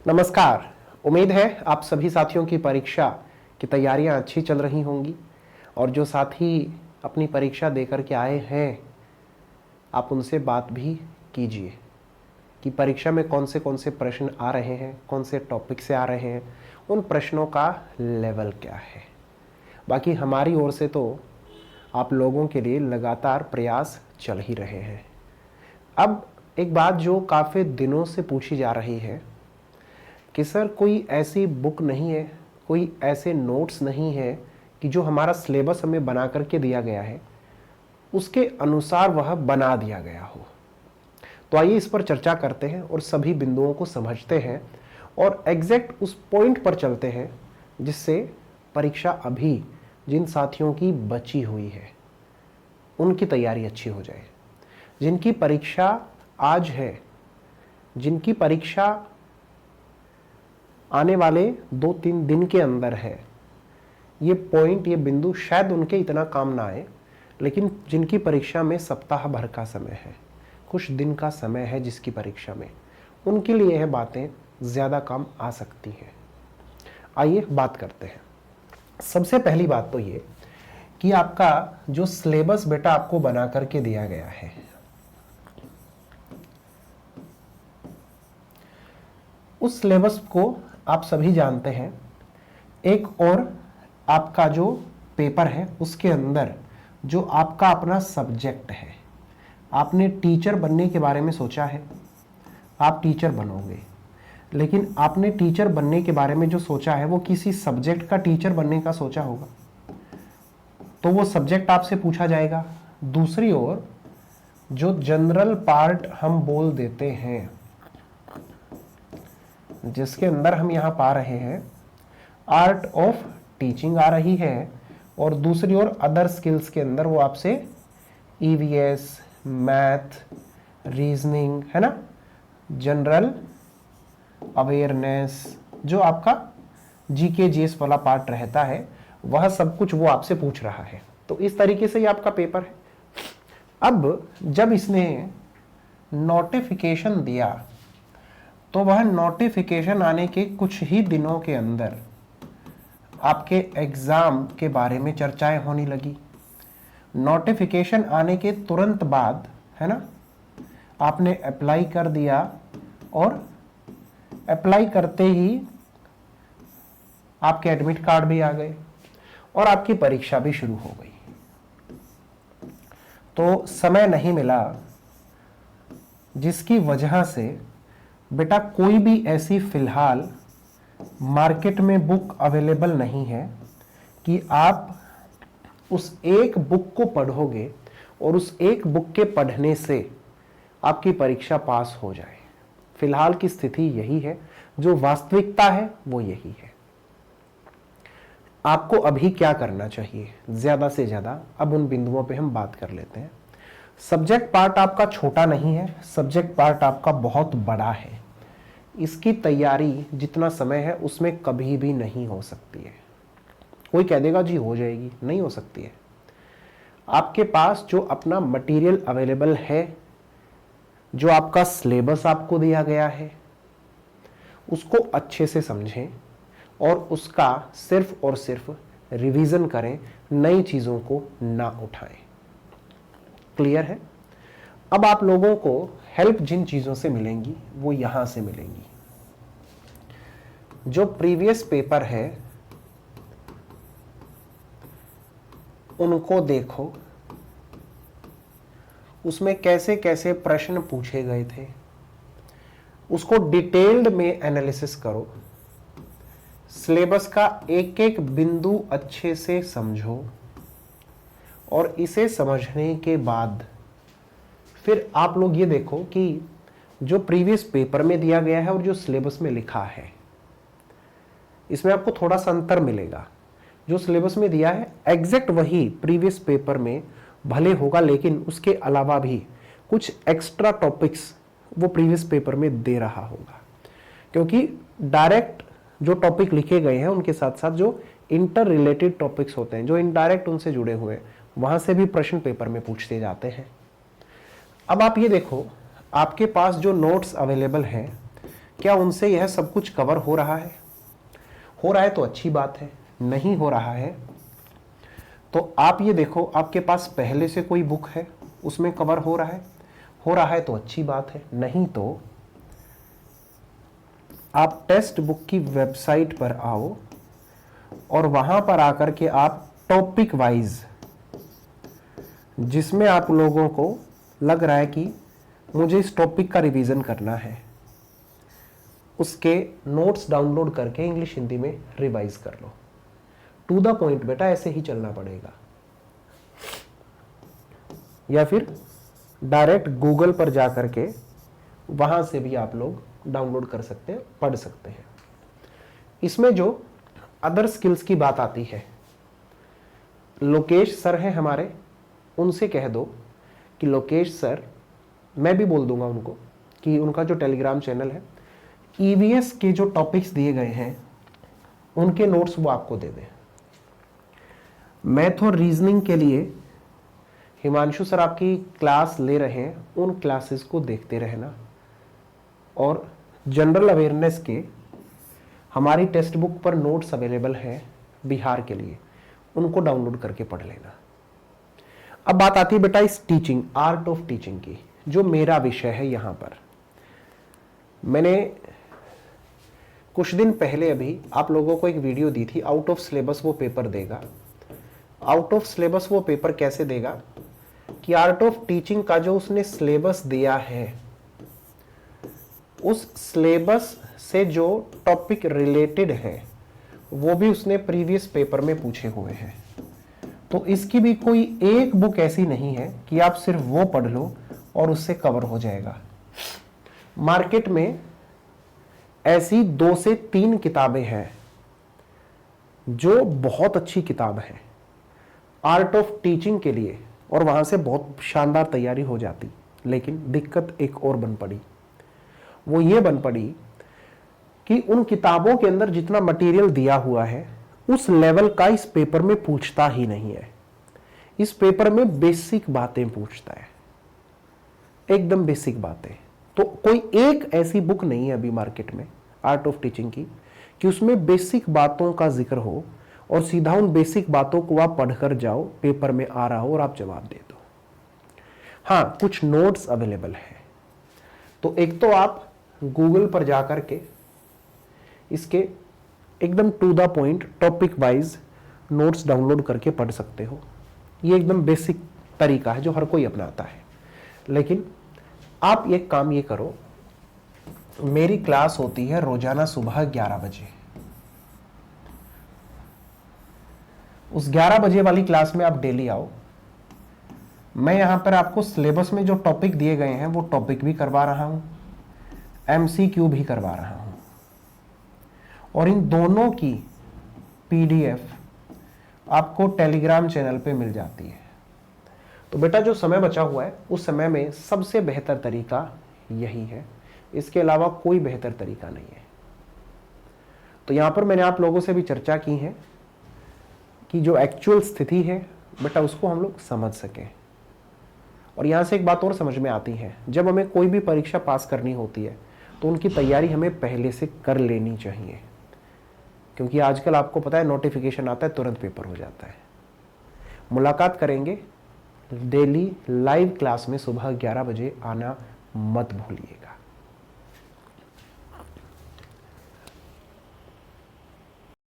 नमस्कार। उम्मीद है आप सभी साथियों की परीक्षा की तैयारियां अच्छी चल रही होंगी और जो साथी अपनी परीक्षा देकर के आए हैं आप उनसे बात भी कीजिए कि परीक्षा में कौन से प्रश्न आ रहे हैं, कौन से टॉपिक से आ रहे हैं, उन प्रश्नों का लेवल क्या है। बाकी हमारी ओर से तो आप लोगों के लिए लगातार प्रयास चल ही रहे हैं। अब एक बात जो काफ़ी दिनों से पूछी जा रही है कि सर कोई ऐसी बुक नहीं है, कोई ऐसे नोट्स नहीं है कि जो हमारा सिलेबस हमें बना करके दिया गया है उसके अनुसार वह बना दिया गया हो। तो आइए इस पर चर्चा करते हैं और सभी बिंदुओं को समझते हैं और एग्जैक्ट उस पॉइंट पर चलते हैं जिससे परीक्षा अभी जिन साथियों की बची हुई है उनकी तैयारी अच्छी हो जाए। जिनकी परीक्षा आज है, जिनकी परीक्षा आने वाले 2-3 दिन के अंदर है, ये पॉइंट, ये बिंदु शायद उनके इतना काम ना आए, लेकिन जिनकी परीक्षा में सप्ताह भर का समय है, कुछ दिन का समय है जिसकी परीक्षा में, उनके लिए यह बातें ज़्यादा काम आ सकती हैं। आइए बात करते हैं। सबसे पहली बात तो ये कि आपका जो सिलेबस बेटा आपको बना करके दिया गया है, उस सिलेबस को आप सभी जानते हैं। एक और आपका जो पेपर है उसके अंदर जो आपका अपना सब्जेक्ट है, आपने टीचर बनने के बारे में सोचा है, आप टीचर बनोगे, लेकिन आपने टीचर बनने के बारे में जो सोचा है वो किसी सब्जेक्ट का टीचर बनने का सोचा होगा, तो वो सब्जेक्ट आपसे पूछा जाएगा। दूसरी ओर जो जनरल पार्ट हम बोल देते हैं, जिसके अंदर हम यहाँ पा रहे हैं आर्ट ऑफ टीचिंग आ रही है, और दूसरी ओर अदर स्किल्स के अंदर वो आपसे ईवीएस, मैथ, रीजनिंग, है ना, जनरल अवेयरनेस, जो आपका जीके जीएस वाला पार्ट रहता है, वह सब कुछ वो आपसे पूछ रहा है। तो इस तरीके से ये आपका पेपर है। अब जब इसने नोटिफिकेशन दिया तो वह नोटिफिकेशन आने के कुछ ही दिनों के अंदर आपके एग्ज़ाम के बारे में चर्चाएं होने लगी। नोटिफिकेशन आने के तुरंत बाद, है ना, आपने अप्लाई कर दिया और अप्लाई करते ही आपके एडमिट कार्ड भी आ गए और आपकी परीक्षा भी शुरू हो गई। तो समय नहीं मिला, जिसकी वजह से बेटा कोई भी ऐसी फिलहाल मार्केट में बुक अवेलेबल नहीं है कि आप उस एक बुक को पढ़ोगे और उस एक बुक के पढ़ने से आपकी परीक्षा पास हो जाए। फिलहाल की स्थिति यही है, जो वास्तविकता है वो यही है। आपको अभी क्या करना चाहिए ज़्यादा से ज़्यादा, अब उन बिंदुओं पे हम बात कर लेते हैं। सब्जेक्ट पार्ट आपका छोटा नहीं है, सब्जेक्ट पार्ट आपका बहुत बड़ा है। इसकी तैयारी जितना समय है उसमें कभी भी नहीं हो सकती है। कोई कह देगा जी हो जाएगी, नहीं हो सकती है। आपके पास जो अपना मटेरियल अवेलेबल है, जो आपका सिलेबस आपको दिया गया है, उसको अच्छे से समझें और उसका सिर्फ और सिर्फ रिवीजन करें, नई चीज़ों को ना उठाएं। क्लियर है? अब आप लोगों को हेल्प जिन चीज़ों से मिलेंगी वो यहाँ से मिलेंगी। जो प्रीवियस पेपर है उनको देखो, उसमें कैसे कैसे प्रश्न पूछे गए थे, उसको डिटेल्ड में एनालिसिस करो। सिलेबस का एक एक बिंदु अच्छे से समझो और इसे समझने के बाद फिर आप लोग ये देखो कि जो प्रीवियस पेपर में दिया गया है और जो सिलेबस में लिखा है, इसमें आपको थोड़ा सा अंतर मिलेगा। जो सिलेबस में दिया है एग्जैक्ट वही प्रीवियस पेपर में भले होगा, लेकिन उसके अलावा भी कुछ एक्स्ट्रा टॉपिक्स वो प्रीवियस पेपर में दे रहा होगा, क्योंकि डायरेक्ट जो टॉपिक लिखे गए हैं उनके साथ साथ जो इंटर रिलेटेड टॉपिक्स होते हैं, जो इनडायरेक्ट उनसे जुड़े हुए, वहां से भी प्रश्न पेपर में पूछते जाते हैं। अब आप ये देखो, आपके पास जो नोट्स अवेलेबल हैं, क्या उनसे यह सब कुछ कवर हो रहा है? हो रहा है तो अच्छी बात है, नहीं हो रहा है तो आप ये देखो आपके पास पहले से कोई बुक है उसमें कवर हो रहा है। हो रहा है तो अच्छी बात है, नहीं तो आप टेक्स्ट बुक की वेबसाइट पर आओ और वहां पर आकर के आप टॉपिक वाइज, जिसमें आप लोगों को लग रहा है कि मुझे इस टॉपिक का रिवीजन करना है, उसके नोट्स डाउनलोड करके इंग्लिश हिंदी में रिवाइज कर लो। टू द पॉइंट बेटा, ऐसे ही चलना पड़ेगा। या फिर डायरेक्ट गूगल पर जा करके वहां से भी आप लोग डाउनलोड कर सकते हैं, पढ़ सकते हैं। इसमें जो अदर स्किल्स की बात आती है, लोकेश सर हैं हमारे, उनसे कह दो कि लोकेश सर, मैं भी बोल दूंगा उनको कि उनका जो टेलीग्राम चैनल है, ईवीएस के जो टॉपिक्स दिए गए हैं उनके नोट्स वो आपको दे दें। मैथ और रीजनिंग के लिए हिमांशु सर आपकी क्लास ले रहे हैं, उन क्लासेस को देखते रहना। और जनरल अवेयरनेस के हमारी टेक्स्ट बुक पर नोट्स अवेलेबल हैं बिहार के लिए, उनको डाउनलोड करके पढ़ लेना। अब बात आती है बेटा इस टीचिंग, आर्ट ऑफ टीचिंग की, जो मेरा विषय है। यहां पर मैंने कुछ दिन पहले अभी आप लोगों को एक वीडियो दी थी, आउट ऑफ सिलेबस वो पेपर देगा। आउट ऑफ सिलेबस वो पेपर कैसे देगा कि आर्ट ऑफ टीचिंग का जो उसने सिलेबस दिया है, उस सिलेबस से जो टॉपिक रिलेटेड है वो भी उसने प्रीवियस पेपर में पूछे हुए हैं। तो इसकी भी कोई एक बुक ऐसी नहीं है कि आप सिर्फ वो पढ़ लो और उससे कवर हो जाएगा। मार्केट में ऐसी 2 से 3 किताबें हैं जो बहुत अच्छी किताब है आर्ट ऑफ टीचिंग के लिए, और वहां से बहुत शानदार तैयारी हो जाती। लेकिन दिक्कत एक और बन पड़ी, वो ये बन पड़ी कि उन किताबों के अंदर जितना मटेरियल दिया हुआ है उस लेवल का इस पेपर में पूछता ही नहीं है। इस पेपर में बेसिक बातें पूछता है, एकदम बेसिक बातें। तो कोई एक ऐसी बुक नहीं है अभी मार्केट में आर्ट ऑफ टीचिंग की कि उसमें बेसिक बातों का जिक्र हो और सीधा उन बेसिक बातों को आप पढ़कर जाओ, पेपर में आ रहा हो और आप जवाब दे दो। हाँ, कुछ नोट्स अवेलेबल है। तो एक तो आप गूगल पर जाकर के इसके एकदम to the point topic wise notes download करके पढ़ सकते हो। ये एकदम बेसिक तरीका है जो हर कोई अपनाता है। लेकिन आप एक काम ये करो, मेरी क्लास होती है रोजाना सुबह 11 बजे। उस 11 बजे वाली क्लास में आप डेली आओ। मैं यहां पर आपको सिलेबस में जो टॉपिक दिए गए हैं वो टॉपिक भी करवा रहा हूं, एमसीक्यू भी करवा रहा हूं, और इन दोनों की पीडीएफ आपको टेलीग्राम चैनल पे मिल जाती है। तो बेटा जो समय बचा हुआ है उस समय में सबसे बेहतर तरीका यही है, इसके अलावा कोई बेहतर तरीका नहीं है। तो यहां पर मैंने आप लोगों से भी चर्चा की है कि जो एक्चुअल स्थिति है बेटा उसको हम लोग समझ सकें। और यहां से एक बात और समझ में आती है, जब हमें कोई भी परीक्षा पास करनी होती है तो उनकी तैयारी हमें पहले से कर लेनी चाहिए, क्योंकि आजकल आपको पता है नोटिफिकेशन आता है तुरंत पेपर हो जाता है। मुलाकात करेंगे डेली लाइव क्लास में, सुबह 11 बजे आना मत भूलिएगा।